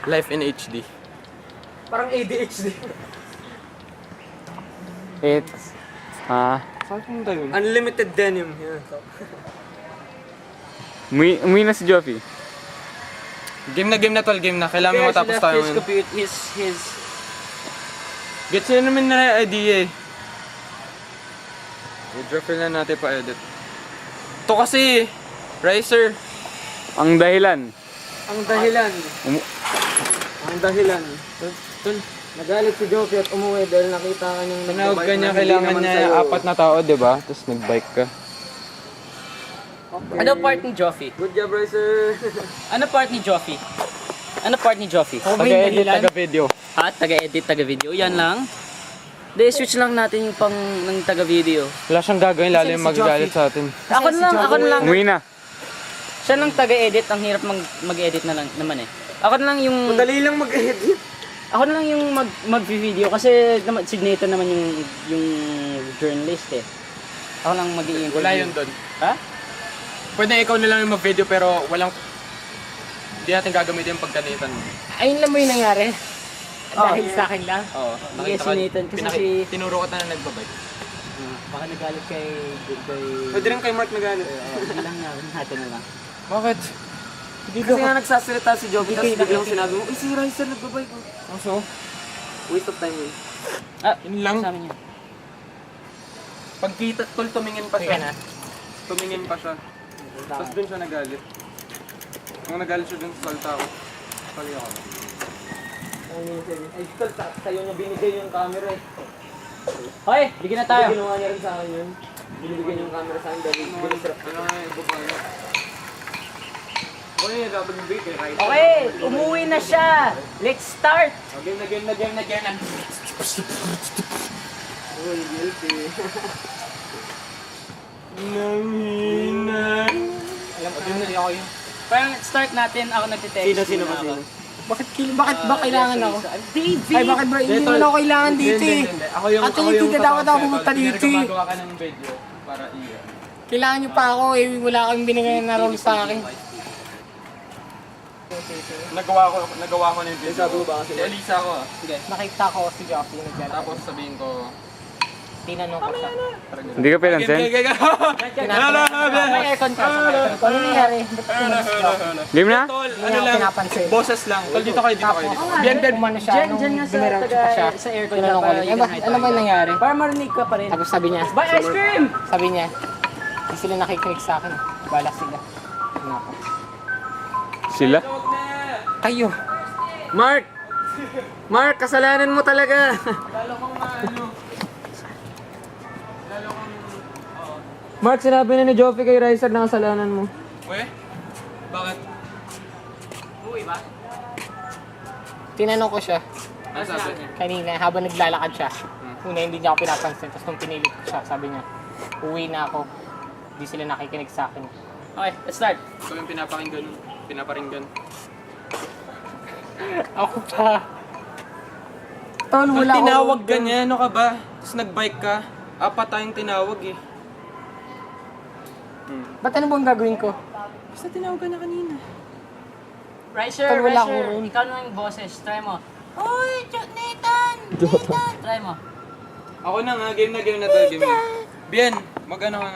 Life in HD. Parang ADHD. It's... Saan pumunta yun? Unlimited denim. Yan. Umuwi na si Joffy. Game na tol, game na. Kailangan mo matapos tayo his ngayon. computer, his... Gets nyo naman na idea eh. I-drop na natin pa-edit. Ito kasi, Riser. Ang dahilan. Ang dahilan. Umu- Ang dahilan. Tol, nagalit si Joffy at umuwi dahil nakita ka niyang Tinawag nagbabike ka niya, na hindi kailangan naman niya sa'yo. 4 na tao, diba? Tapos nag-bike ka. Okay. Ano part ni Joffy? Good job, Riser. Ano part ni Joffy? Ano part ni Joffy? Taga-edit, taga-video. Ha? Taga-edit, taga-video? Yan lang? De, switch lang natin yung pang ng taga-video. Wala siyang gagawin, lalo yung magagalit sa atin. Ako na lang. Umuwi na. Siya lang taga-edit, ang hirap mag-edit na lang naman eh. Ako na lang yung Madali lang mag-edit. ako na lang yung mag-video kasi si Nathan naman yung journalist eh. Ako lang mag-i-interview. Wala yun doon. Ha? Pwede ikaw na lang yung mag-video pero walang... Hindi natin gagamitin yung pagkanitan mo. Ayun lang mo yung nangyari. Oh, Dahil sa akin lang. Oo. Yes, si Nathan kasi Tinuro ka na nagbabike. baka nagalit kay Pwede rin kay Mark nagalit. lang natin na lang. Bakit? Kasi nga nagsasalita si Joffy, tapos biglang sinabi mo, si Riser nagbabike ko. Also, Waste of time yun. yun lang. Sa amin yun. Pagkita, tol, tumingin pa Sige siya. na. Tumingin pa siya. Tapos dun siya nagalit. Nung nagalit siya dun sa salta ko. Pali ako. Ay, tol, sa'yo niya binigay yung camera eh. Hoy, bigyan na tayo. Ginawa niya rin sa akin yun. Binibigyan yung camera sa akin dahil binisrap Ano nga yung iba pa ano? Okay, dapat yung bake eh. Right? Okay, umuwi na siya. Let's start. Game na. Uy, guilty. Nanginay. Alam ko na ako yun. Parang start natin, ako nagtitext. Sino ba sino? Bakit ba kailangan ako? Davey! Ay, bakit ba? Hindi Tol. naman ako kailangan dito eh. Hindi. Ako yung Actually, hindi na dapat ako pumunta dito eh. Gumagawa ka ng video para iya. Kailangan nyo pa ako eh. Wala kang binigay na role sa akin. Nagawa ko na yung video. Sabi mo ba kasi? Si Elisa ako ah. Nakita ko si Joffy naglalakad. Tapos sabihin ko, Tinanong ko siya. Hindi ka pinansin? May aircon ka sa aircon. Ano nangyari? Ba't pumunta si Joffy? Game na? Tol, Hindi ano niya ako lang, pinapansin. boses lang. Tol, dito kayo. Biyan umano siya nung Diyan nga sa dumiretso pa siya. sa aircon Tinanong ko ulit. Ano ba yung nangyari? Para marinig ka pa rin. Tapos sabi niya, Buy ice cream! sabi niya, hindi sila nakikinig sa akin. Bala sila. Ano ako? Sila? Kayo. Mark! Mark, kasalanan mo talaga! Mark, sinabi na ni Joffy kay Riser na kasalanan mo. Uy, bakit? Tinanong ko siya Ano sabi? kanina habang naglalakad siya. Una hindi niya ako pinapansin. Tapos nung pinilit ko siya, sabi niya, uwi na ako. Hindi sila nakikinig sa akin. Okay, let's start. Ito yung pinaparinggan. Ako pa. Tol, Pag wala tinawag ka niya, ano ka ba? Tapos nag-bike ka, 4 tayong tinawag eh. Ba't ano bang gagawin ko? Basta tinawag ka na kanina. Riser, Tol, wala akong Riser, room. ikaw na yung boses. Try mo. Hoy, Nathan! Nathan! Try mo. Ako na nga, game na to. Bien, mag-ano ka na.